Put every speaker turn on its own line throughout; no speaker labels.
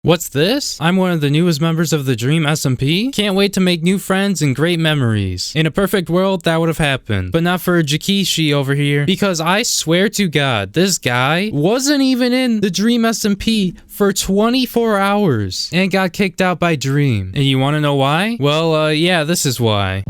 What's this? I'm one of the newest members of the DreamSmp. Can't wait to make new friends and great memories. In a perfect world, that would have happened, but not for Jikishi over here, because I swear to God, this guy wasn't even in the DreamSmp for 24 hours and got kicked out by Dream. And you want to know why? Well, yeah, this is why.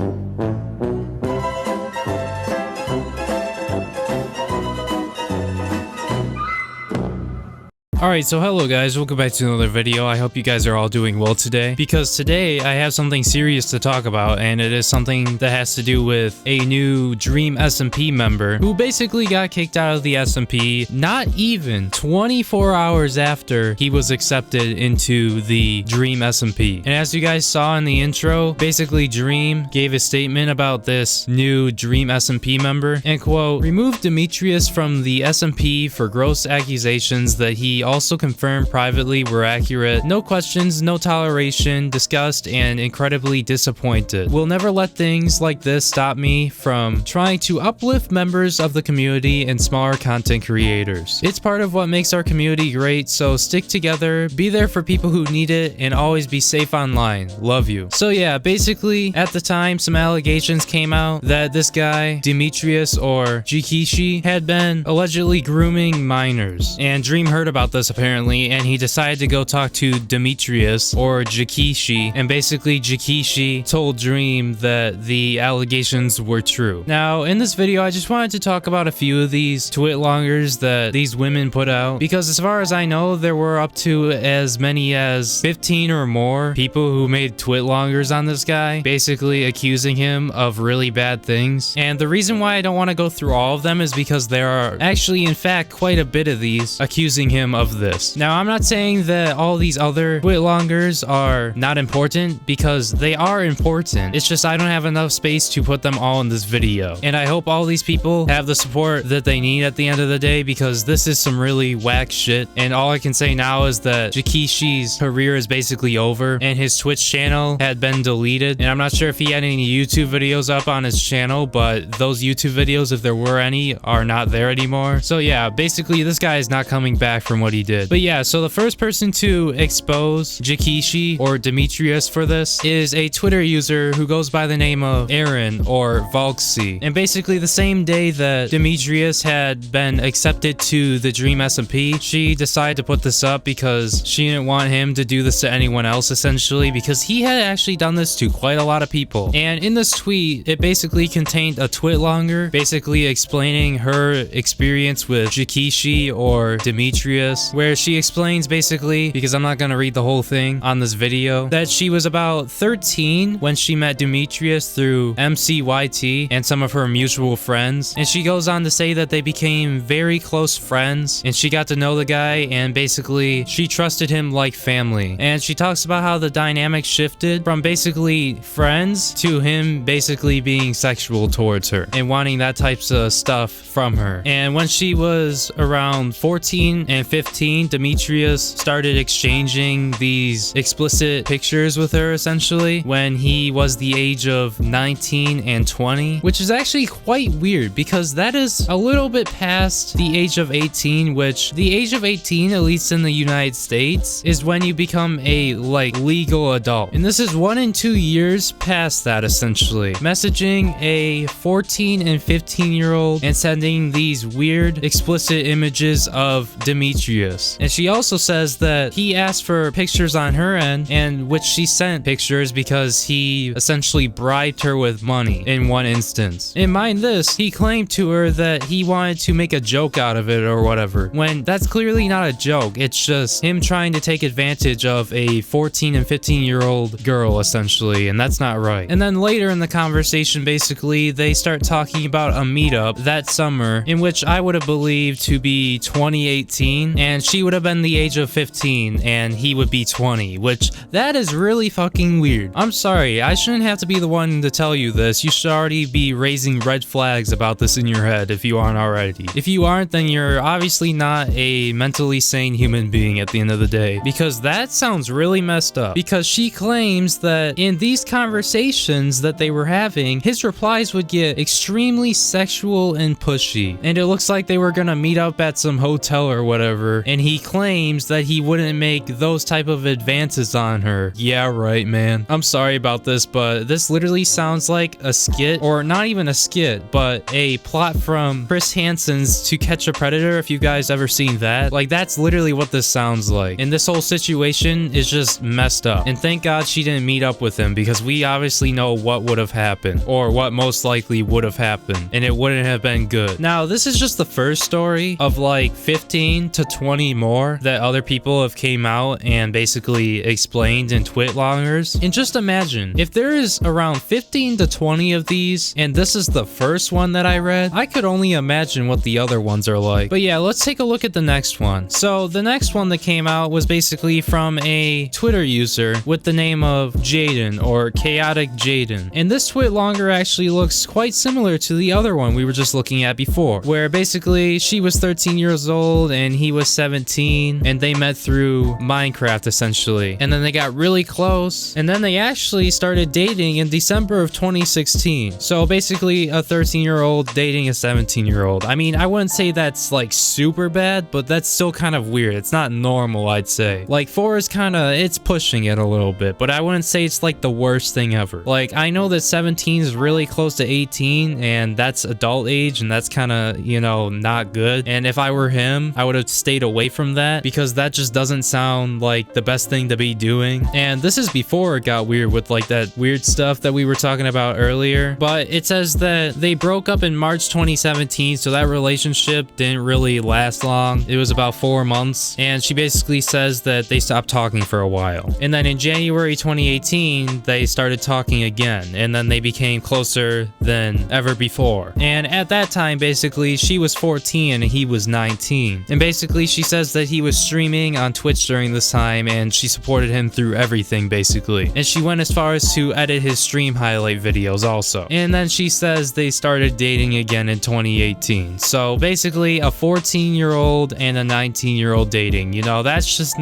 Alright, so hello guys, welcome back to another video. I hope you guys are all doing well today, because today I have something serious to talk about, and it is something that has to do with a new DreamSmp member who basically got kicked out of the SMP not even 24 hours after he was accepted into the DreamSmp. And as you guys saw in the intro, basically Dream gave a statement about this new DreamSmp member, and quote, "Remove Demetrius from the SMP for gross accusations that he also confirmed privately were accurate. No questions, no toleration, disgust, and incredibly disappointed. Will never let things like this stop me from trying to uplift members of the community and smaller content creators. It's part of what makes our community great, so stick together, be there for people who need it, and always be safe online. Love you." So yeah, basically at the time some allegations came out that this guy, Demetrius or Jikishi, had been allegedly grooming minors, and Dream heard about this apparently, and he decided to go talk to Demetrius or Jikishi, and basically Jikishi told Dream that the allegations were true. Now in this video I just wanted to talk about a few of these Twitlongers that these women put out, because as far as I know there were up to as many as 15 or more people who made Twitlongers on this guy, basically accusing him of really bad things. And the reason why I don't want to go through all of them is because there are actually in fact quite a bit of these accusing him of this. Now I'm not saying that all these other Twitlongers are not important, because they are important. It's just I don't have enough space to put them all in this video, and I hope all these people have the support that they need at the end of the day, because this is some really whack shit. And all I can say now is that Jikishi's career is basically over, and his Twitch channel had been deleted, and I'm not sure if he had any YouTube videos up on his channel, but those YouTube videos, if there were any, are not there anymore. So yeah, basically this guy is not coming back from what he did. But yeah, so the first person to expose Jikishi or Demetrius for this is a Twitter user who goes by the name of Eron or Valksy. And basically the same day that Demetrius had been accepted to the DreamSmp, she decided to put this up because she didn't want him to do this to anyone else, essentially, because he had actually done this to quite a lot of people. And in this tweet, it basically contained a Twitlonger basically explaining her experience with Jikishi or Demetrius, where she explains basically, because I'm not gonna read the whole thing on this video, that she was about 13 when she met Demetrius through MCYT and some of her mutual friends, and she goes on to say that they became very close friends, and she got to know the guy, and basically she trusted him like family. And she talks about how the dynamic shifted from basically friends to him basically being sexual towards her and wanting that types of stuff from her. And when she was around 14 and 15, Demetrius started exchanging these explicit pictures with her, essentially, when he was the age of 19 and 20, which is actually quite weird, because that is a little bit past the age of 18, which the age of 18, at least in the United States, is when you become a, legal adult. And this is 1 and 2 years past that, essentially. Messaging a 14 and 15-year-old and sending these weird explicit images of Demetrius. And she also says that he asked for pictures on her end, and which she sent pictures because he essentially bribed her with money in one instance. And mind this, he claimed to her that he wanted to make a joke out of it or whatever, when that's clearly not a joke. It's just him trying to take advantage of a 14 and 15-year-old girl, essentially, and that's not right. And then later in the conversation, basically, they start talking about a meetup that summer, in which I would have believed to be 2018, and she would have been the age of 15 and he would be 20, which that is really fucking weird. I'm sorry, I shouldn't have to be the one to tell you this. You should already be raising red flags about this in your head if you aren't already. If you aren't, then you're obviously not a mentally sane human being at the end of the day, because that sounds really messed up. Because she claims that in these conversations that they were having, his replies would get extremely sexual and pushy, and it looks like they were gonna meet up at some hotel or whatever her, and he claims that he wouldn't make those type of advances on her. Yeah, right, man. I'm sorry about this, but this literally sounds like a skit, or not even a skit, but a plot from Chris Hansen's To Catch a Predator, if you guys ever seen that. Like, that's literally what this sounds like. And this whole situation is just messed up. And thank God she didn't meet up with him, because we obviously know what would have happened, or what most likely would have happened, and it wouldn't have been good. Now, this is just the first story of like 15 to 20 more that other people have came out and basically explained in Twitlongers. And just imagine, if there is around 15 to 20 of these, and this is the first one that I read, I could only imagine what the other ones are like. But yeah, let's take a look at the next one. So the next one that came out was basically from a Twitter user with the name of Jaden, or Chaotic Jaden. And this Twitlonger actually looks quite similar to the other one we were just looking at before, where basically she was 13 years old and he was 17, and they met through Minecraft essentially. And then they got really close, and then they actually started dating in December of 2016. So basically a 13-year-old dating a 17-year-old. I mean, I wouldn't say that's like super bad, but that's still kind of weird. It's not normal, I'd say. Like 4 is kind of, it's pushing it a little bit, but I wouldn't say it's like the worst thing ever. Like, I know that 17 is really close to 18, and that's adult age, and that's kind of, you know, not good. And if I were him, I would have stayed away from that, because that just doesn't sound like the best thing to be doing. And this is before it got weird with like that weird stuff that we were talking about earlier. But it says that they broke up in March 2017, so that relationship didn't really last long. It was about 4 months, and she basically says that they stopped talking for a while. And then in January 2018, they started talking again, and then they became closer than ever before. And at that time, basically, she was 14 and he was 19. And basically, she says that he was streaming on Twitch during this time, and she supported him through everything, basically. And she went as far as to edit his stream highlight videos also. And then she says they started dating again in 2018. So basically, a 14-year-old and a 19-year-old dating, you know, that's just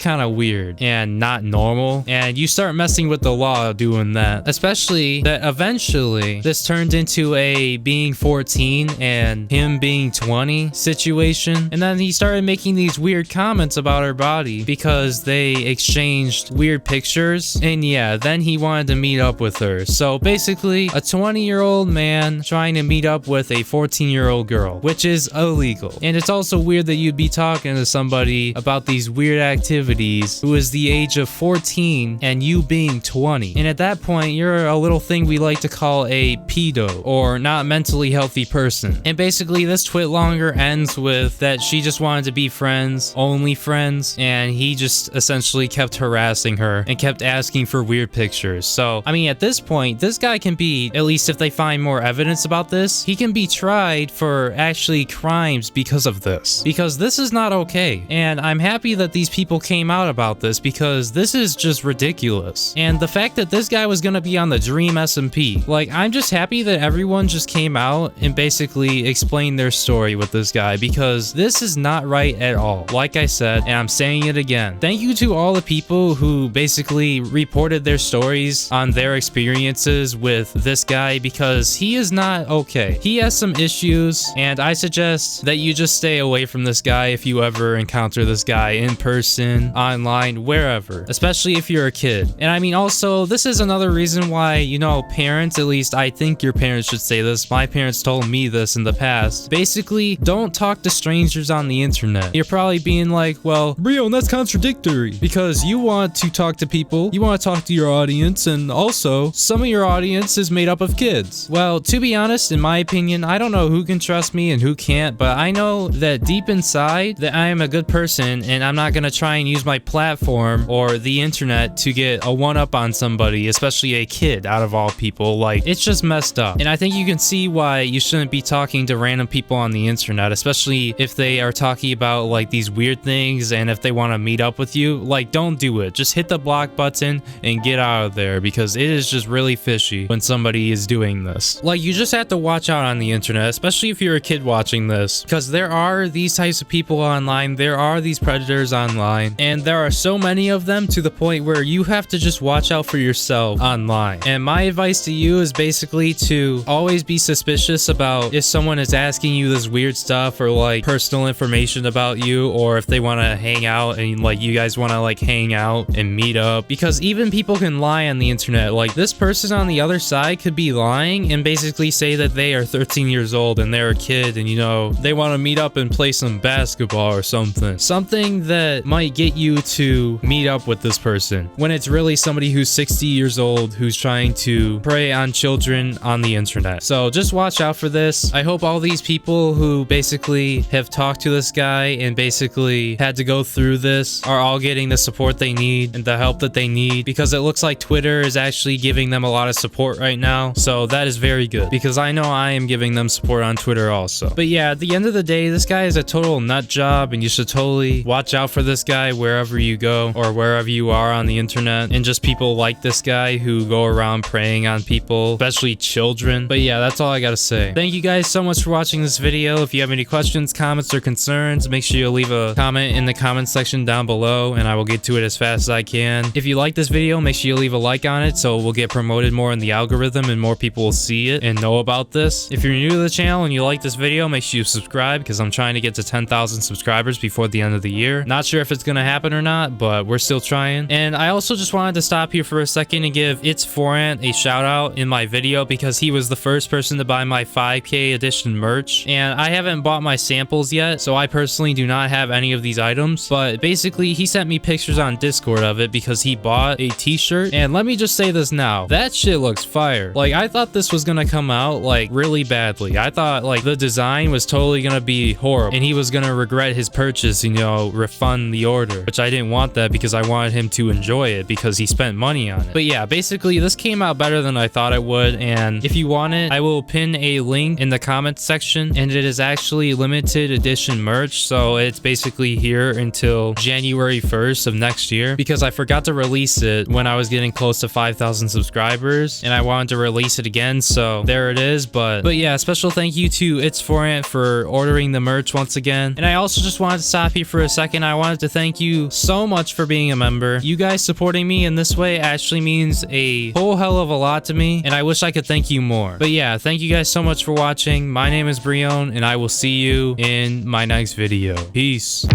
kind of weird and not normal. And you start messing with the law doing that, especially that eventually this turned into a being 14 and him being 20 situation. And then he started making these weird comments about her body because they exchanged weird pictures. And yeah, then he wanted to meet up with her. So basically, a 20-year-old man trying to meet up with a 14-year-old girl, which is illegal. And it's also weird that you'd be talking to somebody about these weird activities who is the age of 14 and you being 20. And at that point, you're a little thing we like to call a pedo, or not mentally healthy person. And basically, this Twitlonger ends with that she just wanted to be friends, only friends, and he just essentially kept harassing her and kept asking for weird pictures. So, I mean, at this point, this guy can be, at least if they find more evidence about this, he can be tried for actually crimes because of this. Because this is not okay. And I'm happy that these people came out about this, because this is just ridiculous. And the fact that this guy was gonna be on the DreamSmp, like, I'm just happy that everyone just came out and basically explained their story with this guy, because this is not right at all. Like I said, and I'm saying it again, thank you to all the people who basically reported their stories on their experiences with this guy, because he is not okay. He has some issues, and I suggest that you just stay away from this guy if you ever encounter this guy in person, online, wherever, especially if you're a kid. And I mean, also, this is another reason why, you know, parents, at least I think your parents should say this. My parents told me this in the past. Basically, don't talk to strangers on the internet. You're probably being like, well, Breone, that's contradictory, because you want to talk to people, you want to talk to your audience, and also some of your audience is made up of kids. Well, to be honest, in my opinion, I don't know who can trust me and who can't, but I know that deep inside that I am a good person, and I'm not gonna try and use my platform or the internet to get a one-up on somebody, especially a kid out of all people. Like, it's just messed up. And I think you can see why you shouldn't be talking to random people on the internet, especially if they are talking about like these weird things, and if they want to meet up with you. Like, don't do it. Just hit the block button and get out of there, because it is just really fishy when somebody is doing this. Like, you just have to watch out on the internet, especially if you're a kid watching this, because there are these types of people online, there are these predators online, and there are so many of them to the point where you have to just watch out for yourself online. And my advice to you is basically to always be suspicious about if someone is asking you this weird stuff or like personal information information about you, or if they want to hang out and like you guys want to like hang out and meet up, because even people can lie on the internet. Like this person on the other side could be lying and basically say that they are 13 years old and they're a kid and, you know, they want to meet up and play some basketball or something that might get you to meet up with this person, when it's really somebody who's 60 years old who's trying to prey on children on the internet. So just watch out for this. I hope all these people who basically have talked to this guy and basically had to go through this are all getting the support they need and the help that they need, because it looks like Twitter is actually giving them a lot of support right now. So that is very good, because I know I am giving them support on Twitter also. But yeah, at the end of the day, this guy is a total nut job, and you should totally watch out for this guy wherever you go or wherever you are on the internet, and just people like this guy who go around preying on people, especially children. But yeah, that's all I gotta say. Thank you guys so much for watching this video. If you have any questions, comments, or concerns, make sure you leave a comment in the comment section down below, and I will get to it as fast as I can. If you like this video, make sure you leave a like on it so we'll get promoted more in the algorithm and more people will see it and know about this. If you're new to the channel and you like this video, make sure you subscribe, because I'm trying to get to 10,000 subscribers before the end of the year. Not sure if it's gonna happen or not, but we're still trying. And I also just wanted to stop here for a second and give It's Forant a shout out in my video, because he was the first person to buy my 5K edition merch, and I haven't bought my samples yet, so I personally do not have any of these items. But basically he sent me pictures on Discord of it because he bought a t-shirt, and let me just say this now, that shit looks fire. Like I thought this was gonna come out like really badly. I thought like the design was totally gonna be horrible and he was gonna regret his purchase, you know, refund the order, which I didn't want that, because I wanted him to enjoy it because he spent money on it. But yeah, basically this came out better than I thought it would, and if you want it, I will pin a link in the comments section, and it is actually limited edition merch, so it's basically here until January 1st of next year, because I forgot to release it when I was getting close to 5,000 subscribers and I wanted to release it again, so there it is. But yeah, special thank you to It's Forant for ordering the merch once again. And I also just wanted to stop here for a second. I wanted to thank you so much for being a member. You guys supporting me in this way actually means a whole hell of a lot to me, and I wish I could thank you more. But yeah, thank you guys so much for watching. My name is Breone, and I will see you in my next video. Peace.